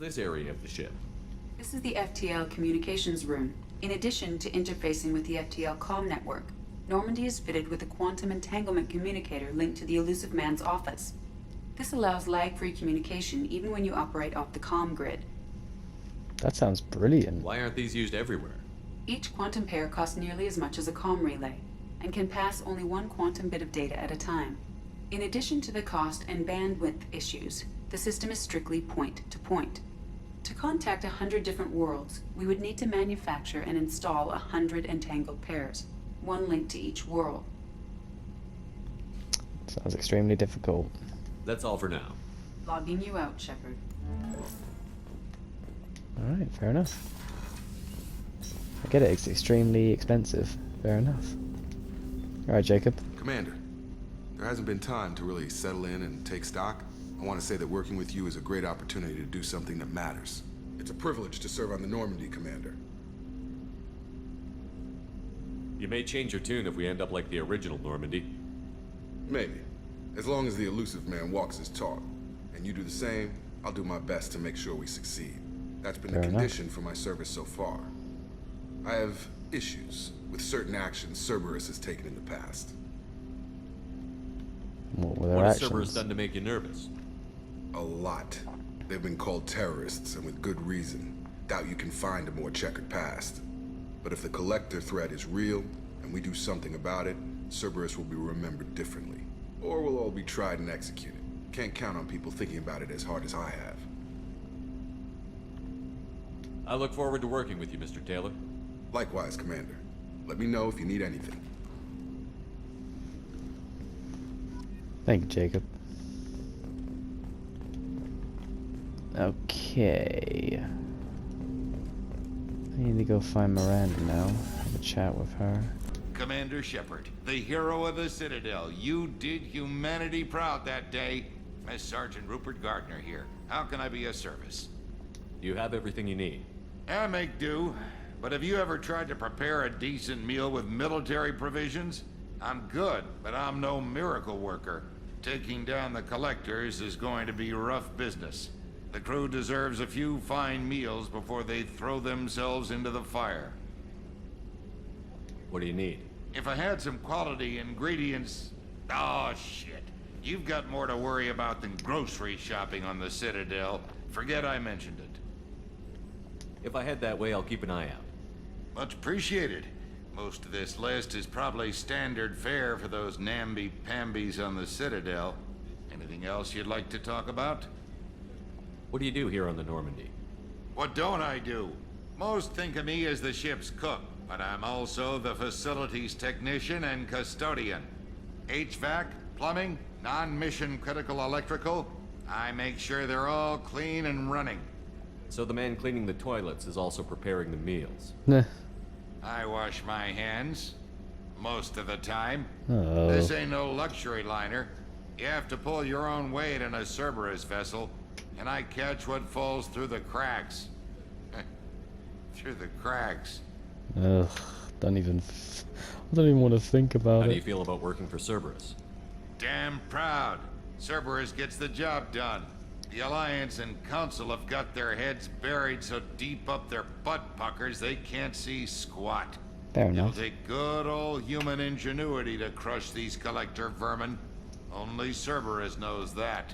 this area of the ship? This is the FTL communications room. In addition to interfacing with the FTL comm network, Normandy is fitted with a quantum entanglement communicator linked to the Elusive Man's office. This allows lag-free communication even when you operate off the comm grid. That sounds brilliant. Why aren't these used everywhere? Each quantum pair costs nearly as much as a comm relay, and can pass only one quantum bit of data at a time. In addition to the cost and bandwidth issues, the system is strictly point-to-point. To contact 100 different worlds, we would need to manufacture and install 100 entangled pairs, one link to each world. Sounds extremely difficult. That's all for now. Logging you out, Shepard. Alright, fair enough. I get it, it's extremely expensive. Fair enough. Alright, Jacob. Commander, there hasn't been time to really settle in and take stock. I want to say that working with you is a great opportunity to do something that matters. It's a privilege to serve on the Normandy, Commander. You may change your tune if we end up like the original Normandy. Maybe. As long as the Elusive Man walks his talk, and you do the same, I'll do my best to make sure we succeed. That's been the condition for my service so far. I have issues with certain actions Cerberus has taken in the past. What were their What has actions? Cerberus done to make you nervous? A lot. They've been called terrorists, and with good reason. Doubt you can find a more checkered past. But if the Collector threat is real, and we do something about it, Cerberus will be remembered differently. Or we'll all be tried and executed. Can't count on people thinking about it as hard as I have. I look forward to working with you, Mr. Taylor. Likewise, Commander. Let me know if you need anything. Thank you, Jacob. Okay. I need to go find Miranda now. Have a chat with her. Commander Shepard, the hero of the Citadel. You did humanity proud that day. Miss Sergeant Rupert Gardner here. How can I be of service? You have everything you need. I make do. But have you ever tried to prepare a decent meal with military provisions? I'm good, but I'm no miracle worker. Taking down the Collectors is going to be rough business. The crew deserves a few fine meals before they throw themselves into the fire. What do you need? If I had some quality ingredients... Oh, shit. You've got more to worry about than grocery shopping on the Citadel. Forget I mentioned it. If I head that way, I'll keep an eye out. Much appreciated. Most of this list is probably standard fare for those namby-pambies on the Citadel. Anything else you'd like to talk about? What do you do here on the Normandy? What don't I do? Most think of me as the ship's cook, but I'm also the facilities technician and custodian. HVAC, plumbing, non-mission critical electrical. I make sure they're all clean and running. So the man cleaning the toilets is also preparing the meals. Nah. I wash my hands. Most of the time. Oh. This ain't no luxury liner. You have to pull your own weight in a Cerberus vessel, and I catch what falls through the cracks. Through the cracks. Ugh. I don't even want to think about How do it. you feel about working for Cerberus? Damn proud. Cerberus gets the job done. The Alliance and Council have got their heads buried so deep up their butt puckers they can't see squat. Fair It'll enough. take good old human ingenuity to crush these Collector vermin. Only Cerberus knows that.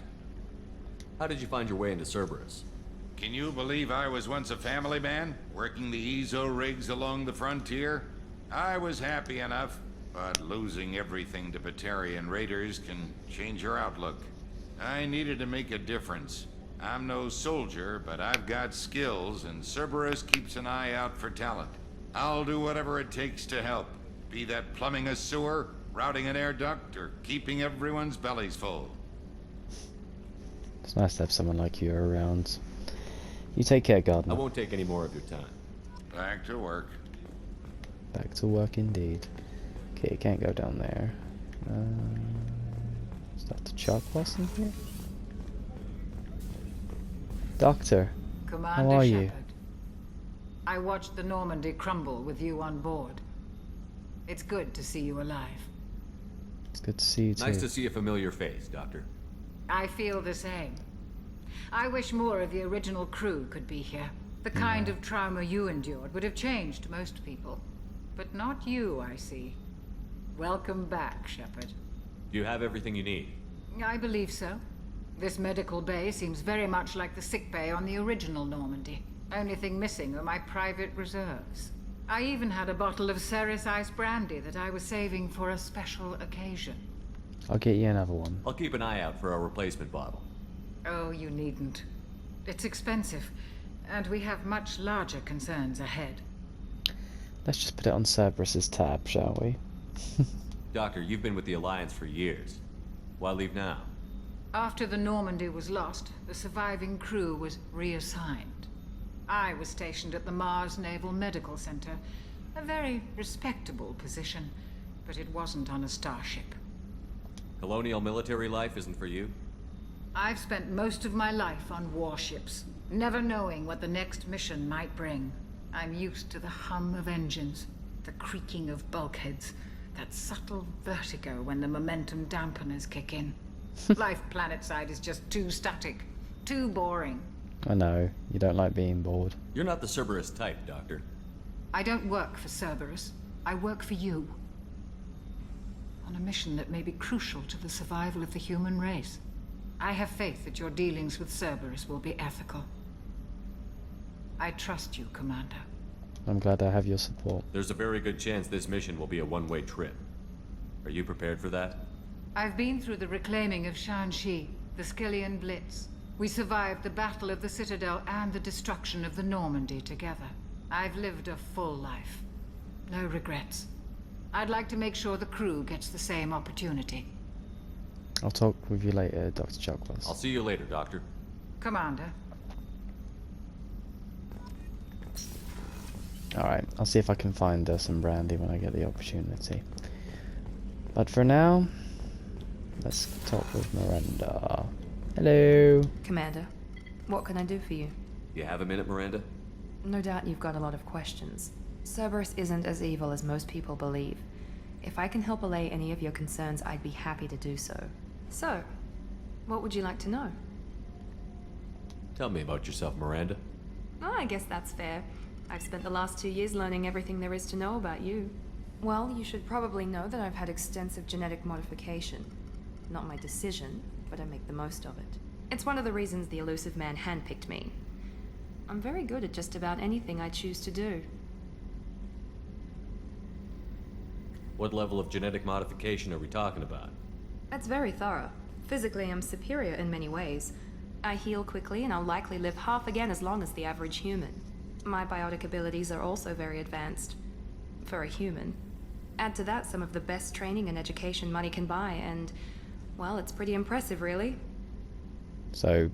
How did you find your way into Cerberus? Can you believe I was once a family man, working the EZO rigs along the frontier? I was happy enough, but losing everything to Batarian raiders can change your outlook. I needed to make a difference. I'm no soldier, but I've got skills, and Cerberus keeps an eye out for talent. I'll do whatever it takes to help, be that plumbing a sewer, routing an air duct, or keeping everyone's bellies full. It's nice to have someone like you around. You take care, I Gardner. won't take any more of your time. Back to work. Back to work indeed. Okay, can't go down there. Is that the chalk boss in here? Doctor, Commander how are you? Shepard. I watched the Normandy crumble with you on board. It's good to see you alive. It's good to see you too. Nice to see a familiar face, Doctor. I feel the same. I wish more of the original crew could be here. The kind of trauma you endured would have changed most people. But not you, I see. Welcome back, Shepard. Do you have everything you need? I believe so. This medical bay seems very much like the sick bay on the original Normandy. Only thing missing are my private reserves. I even had a bottle of Ceres Ice brandy that I was saving for a special occasion. I'll get you another one. I'll keep an eye out for a replacement bottle. Oh, you needn't. It's expensive, and we have much larger concerns ahead. Let's just put it on Cerberus's tab, shall we? Doctor, you've been with the Alliance for years. Why leave now? After the Normandy was lost, the surviving crew was reassigned. I was stationed at the Mars Naval Medical Center, a very respectable position, but it wasn't on a starship. Colonial military life isn't for you? I've spent most of my life on warships, never knowing what the next mission might bring. I'm used to the hum of engines, the creaking of bulkheads, that subtle vertigo when the momentum dampeners kick in. Life planetside is just too static, too boring. I know, you don't like being bored. You're not the Cerberus type, Doctor. I don't work for Cerberus. I work for you. On a mission that may be crucial to the survival of the human race. I have faith that your dealings with Cerberus will be ethical. I trust you, Commander. I'm glad I have your support. There's a very good chance this mission will be a one-way trip. Are you prepared for that? I've been through the reclaiming of Shanxi, the Skillian Blitz. We survived the Battle of the Citadel and the destruction of the Normandy together. I've lived a full life. No regrets. I'd like to make sure the crew gets the same opportunity. I'll talk with you later, Dr. Chuckles. I'll see you later, Doctor. Commander. Alright, I'll see if I can find some brandy when I get the opportunity. But for now, let's talk with Miranda. Hello. Commander, what can I do for you? You have a minute, Miranda? No doubt you've got a lot of questions. Cerberus isn't as evil as most people believe. If I can help allay any of your concerns, I'd be happy to do so. So, what would you like to know? Tell me about yourself, Miranda. Oh, I guess that's fair. I've spent the last 2 years learning everything there is to know about you. Well, you should probably know that I've had extensive genetic modification. Not my decision, but I make the most of it. It's one of the reasons the elusive man handpicked me. I'm very good at just about anything I choose to do. What level of genetic modification are we talking about? That's very thorough. Physically, I'm superior in many ways. I heal quickly, and I'll likely live half again as long as the average human. My biotic abilities are also very advanced. For a human. Add to that some of the best training and education money can buy, and, well, it's pretty impressive, really. So,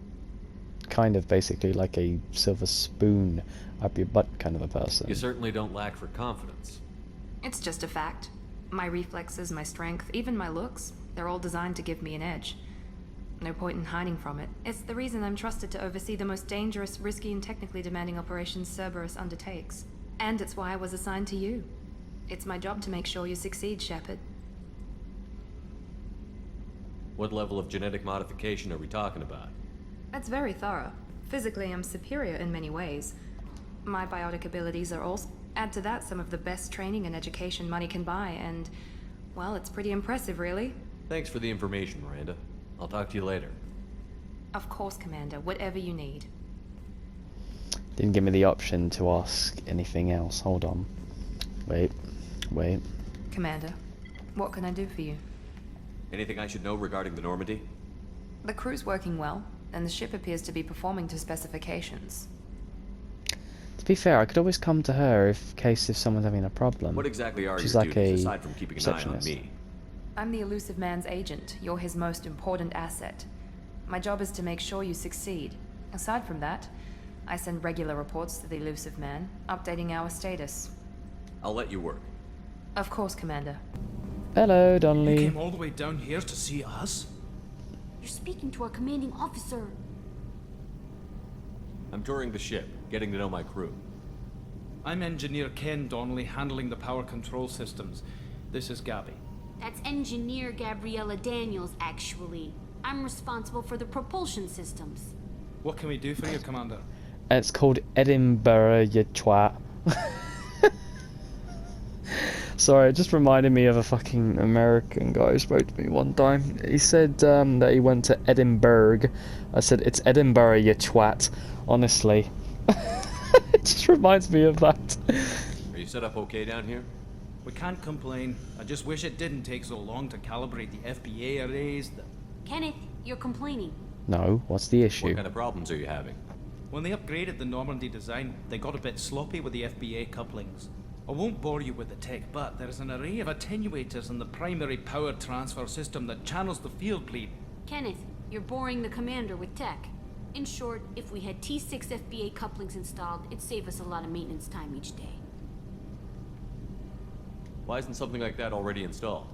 kind of basically like a silver spoon up your butt kind of a person. You certainly don't lack for confidence. It's just a fact. My reflexes, my strength, even my looks, they're all designed to give me an edge. No point in hiding from it. It's the reason I'm trusted to oversee the most dangerous, risky, and technically demanding operations Cerberus undertakes. And it's why I was assigned to you. It's my job to make sure you succeed, Shepard. What level of genetic modification are we talking about? That's very thorough. Physically, I'm superior in many ways. My biotic abilities are also... Add to that some of the best training and education money can buy, and... well, it's pretty impressive, really. Thanks for the information, Miranda. I'll talk to you later. Of course, Commander. Whatever you need. Didn't give me the option to ask anything else. Hold on. Wait. Commander, what can I do for you? Anything I should know regarding the Normandy? The crew's working well, and the ship appears to be performing to specifications. To be fair, I could always come to her if someone's having a problem. What exactly are She's your like duties, a aside from keeping an eye on receptionist. me? I'm the elusive man's agent. You're his most important asset. My job is to make sure you succeed. Aside from that, I send regular reports to the elusive man, updating our status. I'll let you work. Of course, Commander. Hello, You Donnelly. came all the way down here to see us? You're speaking to our commanding officer. I'm touring the ship, getting to know my crew. I'm Engineer Ken Donnelly, handling the power control systems. This is Gabby. That's Engineer Gabriella Daniels, actually. I'm responsible for the propulsion systems. What can we do for you, Commander? It's called Edinburgh, you twat. Sorry, it just reminded me of a fucking American guy who spoke to me one time. He said that he went to Edinburgh. I said, it's Edinburgh, you twat. Honestly. It just reminds me of that. Are you set up okay down here? We can't complain. I just wish it didn't take so long to calibrate the FBA arrays. Kenneth, you're complaining. No, what's the issue? What kind of problems are you having? When they upgraded the Normandy design, they got a bit sloppy with the FBA couplings. I won't bore you with the tech, but there's an array of attenuators in the primary power transfer system that channels the field bleed. Kenneth, you're boring the commander with tech. In short, if we had T6 FBA couplings installed, it'd save us a lot of maintenance time each day. Why isn't something like that already installed?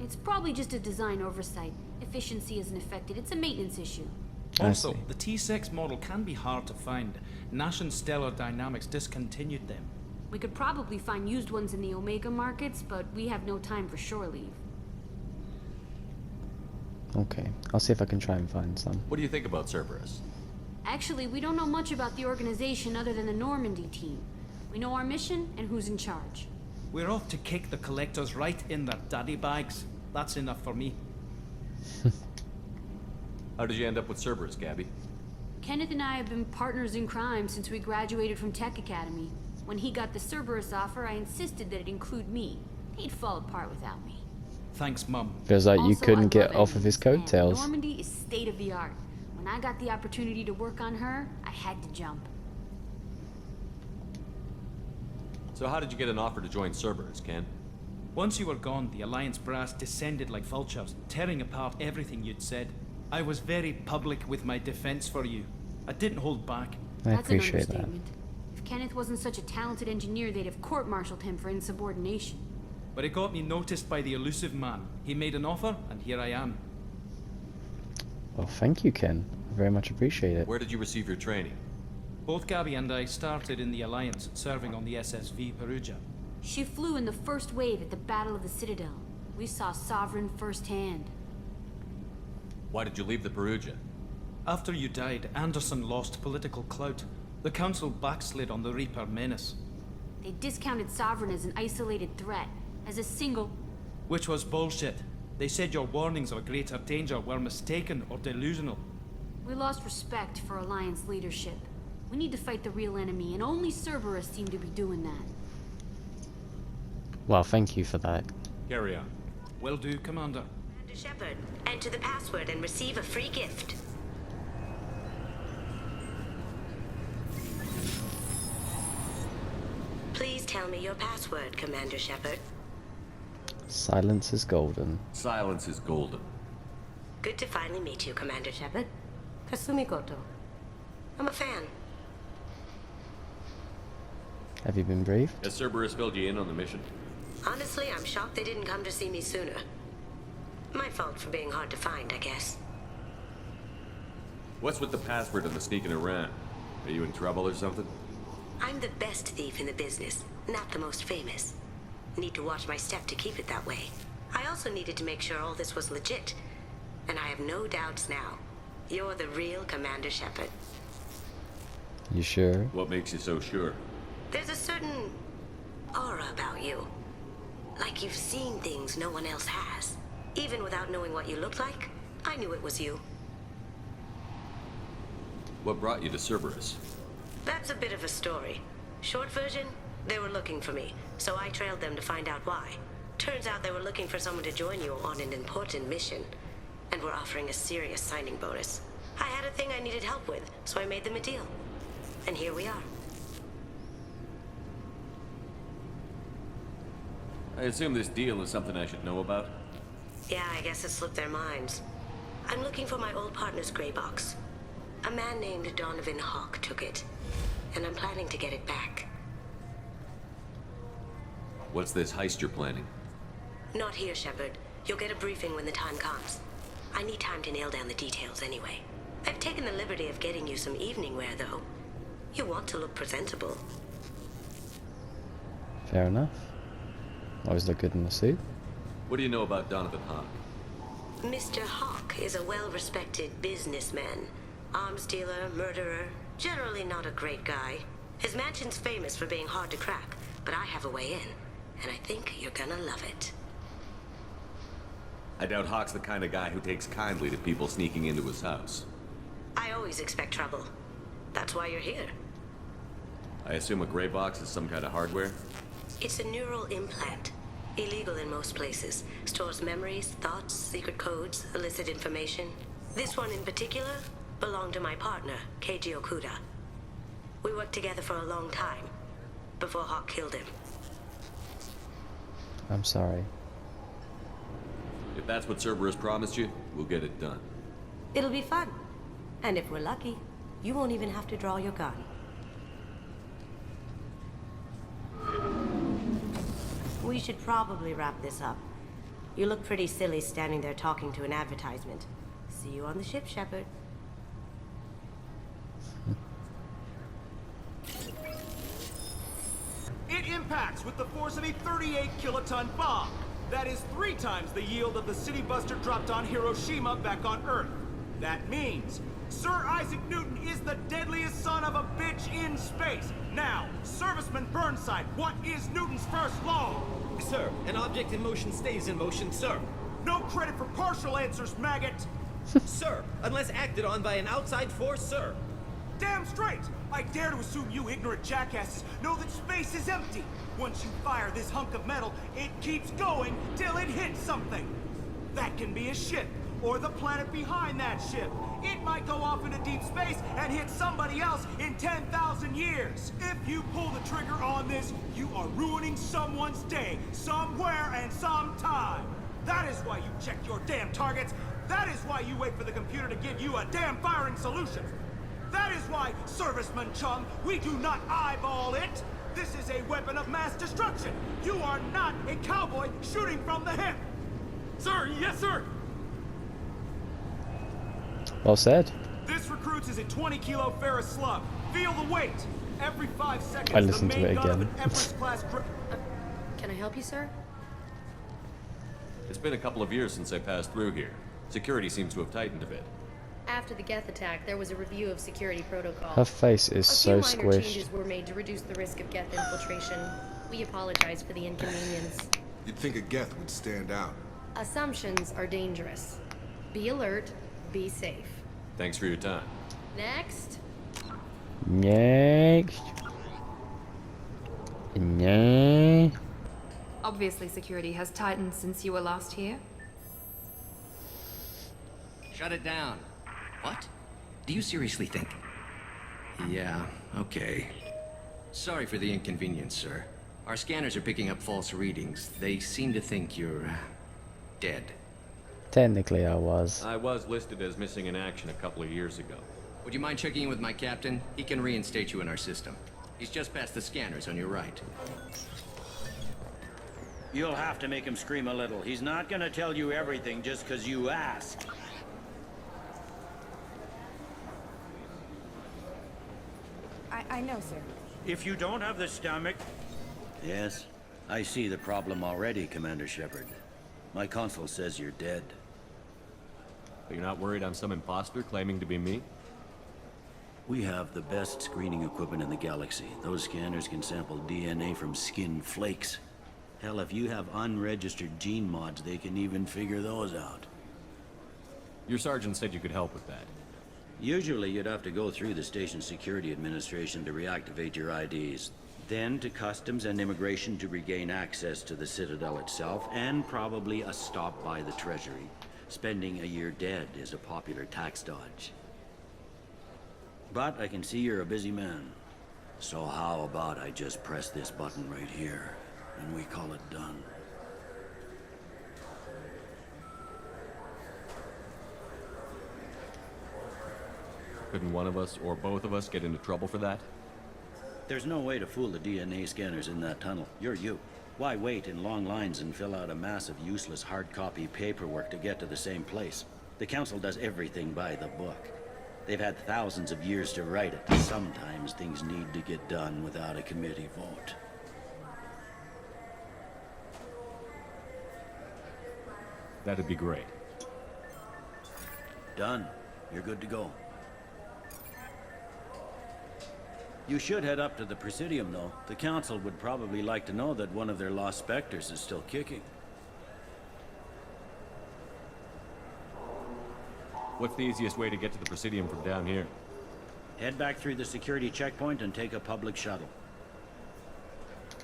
It's probably just a design oversight. Efficiency isn't affected, it's a maintenance issue. Also, the T6 model can be hard to find. Nash and Stellar Dynamics discontinued them. We could probably find used ones in the Omega markets, but we have no time for shore leave. Okay, I'll see if I can try and find some. What do you think about Cerberus? Actually, we don't know much about the organization other than the Normandy team. We know our mission and who's in charge. We're off to kick the collectors right in their daddy bags. That's enough for me. How did you end up with Cerberus, Gabby? Kenneth and I have been partners in crime since we graduated from Tech Academy. When he got the Cerberus offer, I insisted that it include me. He'd fall apart without me. Thanks, Mum. Feels like you Also, couldn't I get love off of his Engine's plan. coattails. Normandy is state of the art. When I got the opportunity to work on her, I had to jump. So how did you get an offer to join Cerberus, Ken? Once you were gone, the Alliance brass descended like vultures, tearing apart everything you'd said. I was very public with my defense for you. I didn't hold back. I That's an appreciate that. understatement. If Kenneth wasn't such a talented engineer, they'd have court-martialed him for insubordination. But it got me noticed by the elusive man. He made an offer, and here I am. Well, thank you, Ken. I very much appreciate it. Where did you receive your training? Both Gabby and I started in the Alliance, serving on the SSV Perugia. She flew in the first wave at the Battle of the Citadel. We saw Sovereign firsthand. Why did you leave the Perugia? After you died, Anderson lost political clout. The Council backslid on the Reaper menace, They discounted Sovereign as an isolated threat, as a single... which was bullshit. They said your warnings of greater danger were mistaken or delusional. We lost respect for Alliance leadership. We need to fight the real enemy, and only Cerberus seem to be doing that. Well, thank you for that. Carry on. Will do, Commander. Commander Shepard, enter the password and receive a free gift. Please tell me your password, Commander Shepard. Silence is golden. Silence is golden. Good to finally meet you, Commander Shepard. Kasumi Goto. I'm a fan. Have you been briefed? Has Cerberus filled you in on the mission? Honestly, I'm shocked they didn't come to see me sooner. My fault for being hard to find, I guess. What's with the password and the sneaking around? Are you in trouble or something? I'm the best thief in the business, not the most famous. Need to watch my step to keep it that way. I also needed to make sure all this was legit. And I have no doubts now. You're the real Commander Shepard. You sure? What makes you so sure? There's a certain aura about you. Like you've seen things no one else has. Even without knowing what you looked like, I knew it was you. What brought you to Cerberus? That's a bit of a story. Short version, they were looking for me, so I trailed them to find out why. Turns out they were looking for someone to join you on an important mission, and were offering a serious signing bonus. I had a thing I needed help with, so I made them a deal. And here we are. I assume this deal is something I should know about? Yeah, I guess it slipped their minds. I'm looking for my old partner's gray box. A man named Donovan Hawk took it, and I'm planning to get it back. What's this heist you're planning? Not here, Shepard. You'll get a briefing when the time comes. I need time to nail down the details anyway. I've taken the liberty of getting you some evening wear, though. You want to look presentable. Fair enough. Always look good in a suit. What do you know about Donovan Hawk? Mr. Hawk is a well-respected businessman Arms dealer, murderer, generally not a great guy. His mansion's famous for being hard to crack, but I have a way in, and I think you're gonna love it. I doubt Hawk's the kind of guy who takes kindly to people sneaking into his house. I always expect trouble. That's why you're here. I assume a gray box is some kind of hardware? It's a neural implant. Illegal in most places. Stores memories, thoughts, secret codes, illicit information. This one in particular belonged to my partner, Keiji Okuda. We worked together for a long time, before Hawk killed him. I'm sorry. If that's what Cerberus promised you, we'll get it done. It'll be fun. And if we're lucky, you won't even have to draw your gun. We should probably wrap this up. You look pretty silly standing there talking to an advertisement. See you on the ship, Shepard. It impacts with the force of a 38 kiloton bomb. That is 3 times the yield of the city buster dropped on Hiroshima back on Earth. That means Sir Isaac Newton is the deadliest son of a bitch in space. Now, Serviceman Burnside, what is Newton's first law? Sir, an object in motion stays in motion, sir. No credit for partial answers, maggot. Sir, unless acted on by an outside force, sir. Damn straight! I dare to assume you ignorant jackasses know that space is empty. Once you fire this hunk of metal, it keeps going till it hits something. That can be a ship, or the planet behind that ship. It might go off into deep space and hit somebody else in 10,000 years. If you pull the trigger on this, you are ruining someone's day, somewhere and sometime. That is why you check your damn targets. That is why you wait for the computer to give you a damn firing solution. That is why, Serviceman Chung, we do not eyeball it. This is a weapon of mass destruction. You are not a cowboy shooting from the hip. Sir, yes, sir. Well said. This recruits is a 20-kilo ferrous slug. Feel the weight. Every 5 seconds, I listened the to main it gun of again. an Everest-class Can I help you, sir? It's been a couple of years since I passed through here. Security seems to have tightened a bit. After the Geth attack, there was a review of security protocol. Her face is so A few minor squished. changes were made to reduce the risk of Geth infiltration. We apologize for the inconvenience. You'd think a Geth would stand out. Assumptions are dangerous. Be alert, be safe. Thanks for your time. Next. Next. Next. Obviously, security has tightened since you were last here. Shut it down. What? Do you seriously think? Yeah, okay. Sorry for the inconvenience, sir. Our scanners are picking up false readings. They seem to think you're dead. Technically, I was. I was listed as missing in action a couple of years ago. Would you mind checking in with my captain? He can reinstate you in our system. He's just past the scanners on your right. You'll have to make him scream a little. He's not gonna tell you everything just because you ask. I know, sir. If you don't have the stomach... Yes, I see the problem already, Commander Shepard. My console says you're dead. But you're not worried I'm some imposter claiming to be me? We have the best screening equipment in the galaxy. Those scanners can sample DNA from skin flakes. Hell, if you have unregistered gene mods, they can even figure those out. Your sergeant said you could help with that. Usually you'd have to go through the station security administration to reactivate your IDs. Then to customs and immigration to regain access to the Citadel itself, and probably a stop by the Treasury. Spending a year dead is a popular tax dodge. But I can see you're a busy man. So how about I just press this button right here, and we call it done? Couldn't one of us, or both of us, get into trouble for that? There's no way to fool the DNA scanners in that tunnel. You're you. Why wait in long lines and fill out a massive useless hard copy paperwork to get to the same place? The Council does everything by the book. They've had thousands of years to write it. Sometimes things need to get done without a committee vote. That'd be great. Done. You're good to go. You should head up to the Presidium, though. The Council would probably like to know that one of their lost Spectres is still kicking. What's the easiest way to get to the Presidium from down here? Head back through the security checkpoint and take a public shuttle.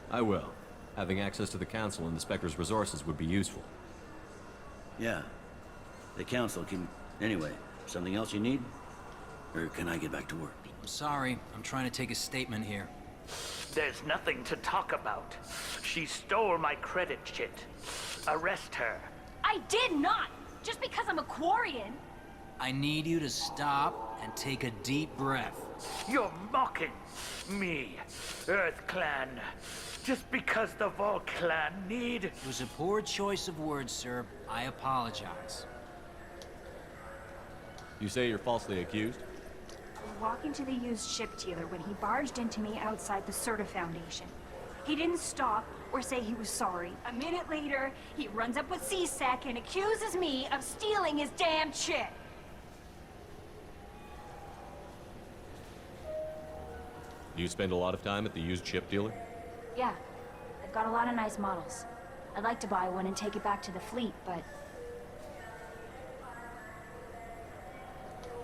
I will. Having access to the Council and the Spectre's resources would be useful. Yeah. The Council can... Anyway, something else you need? Or can I get back to work? I'm sorry. I'm trying to take a statement here. There's nothing to talk about. She stole my credit chit. Arrest her. I did not! Just because I'm a Quarian! I need you to stop and take a deep breath. You're mocking me, Earth Clan. Just because the Vol Clan need... It was a poor choice of words, sir. I apologize. You say you're falsely accused? I was walking to the used ship dealer when he barged into me outside the Serta Foundation. He didn't stop or say he was sorry. A minute later, he runs up with C-Sec and accuses me of stealing his damn chip. You spend a lot of time at the used ship dealer? Yeah, they've got a lot of nice models. I'd like to buy one and take it back to the fleet, but...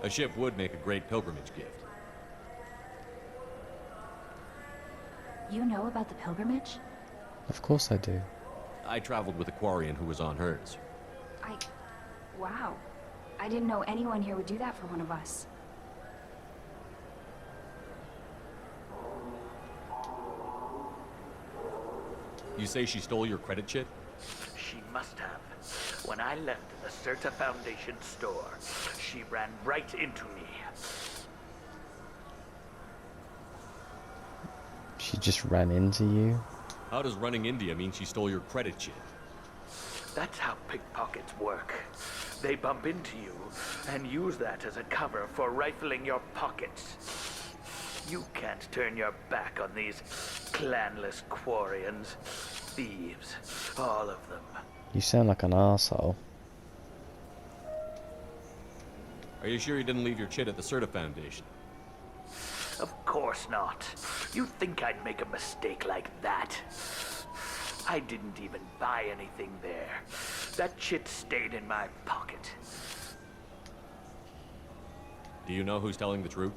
A ship would make a great pilgrimage gift. You know about the pilgrimage? Of course I do. I traveled with a Quarian who was on hers. Wow. I didn't know anyone here would do that for one of us. You say she stole your credit chit? She must have. When I left the Serta Foundation store, she ran right into me. She just ran into you? How does running India mean she stole your credit chit? That's how pickpockets work. They bump into you and use that as a cover for rifling your pockets. You can't turn your back on these clanless Quarians. Thieves, all of them. You sound like an arsehole. Are you sure you didn't leave your chit at the Serta Foundation? Of course not. You think I'd make a mistake like that? I didn't even buy anything there. That chit stayed in my pocket. Do you know who's telling the truth?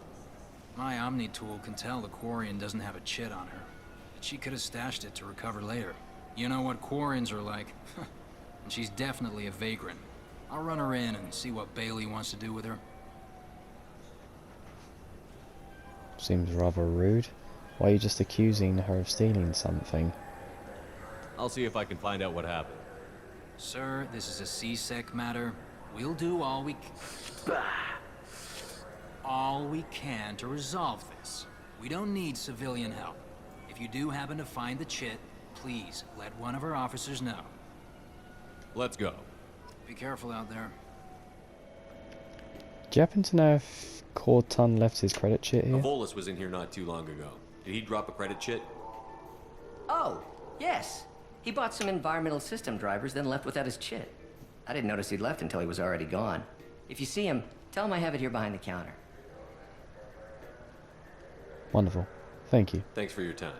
My Omni tool can tell the Quarian doesn't have a chit on her. But she could have stashed it to recover later. You know what Quarians are like. And she's definitely a vagrant. I'll run her in and see what Bailey wants to do with her. Seems rather rude. Why are you just accusing her of stealing something? I'll see if I can find out what happened. Sir, this is a C-Sec matter. We'll do all we can to resolve this. We don't need civilian help. If you do happen to find the chit, please let one of our officers know. Let's go. Be careful out there. Do you happen to know if Cortun left his credit chit here? Volus was in here not too long ago. Did he drop a credit chit? Oh, yes. He bought some environmental system drivers, then left without his chit. I didn't notice he'd left until he was already gone. If you see him, tell him I have it here behind the counter. Wonderful. Thank you. Thanks for your time.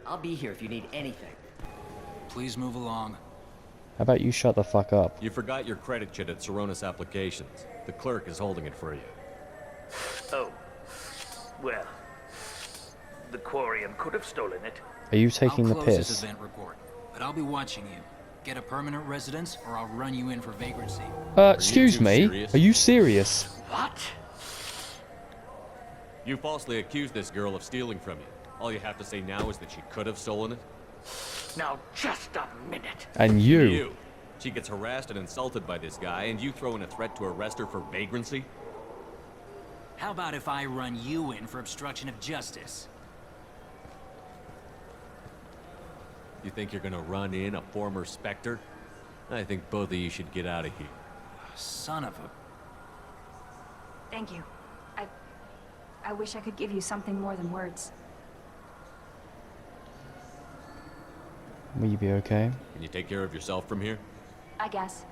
I'll be here if you need anything. Please move along. How about you shut the fuck up? You forgot your credit chit at Seronis Applications. The clerk is holding it for you. Oh. Well. The Quarian could have stolen it. Are you taking the I'll close piss? this event report, but I'll be watching you. Get a permanent residence, or I'll run you in for vagrancy. Excuse me? Serious? Are you serious? What? You falsely accused this girl of stealing from you. All you have to say now is that she could have stolen it? Now just a minute. And you? She gets harassed and insulted by this guy, and you throw in a threat to arrest her for vagrancy? How about if I run you in for obstruction of justice? You think you're gonna run in a former Spectre? I think both of you should get out of here. Son of a... Thank you. I wish I could give you something more than words. Will you be okay? Can you take care of yourself from here? I guess.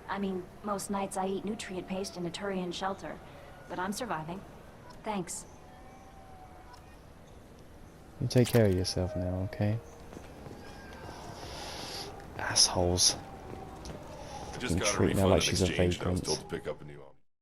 I mean, most nights I eat nutrient paste in a Turian shelter, but I'm surviving. Thanks. You take care of yourself now, okay? Assholes. I just Fucking got a treating her refund like and she's a exchange, and I was vagrant. told to pick up a new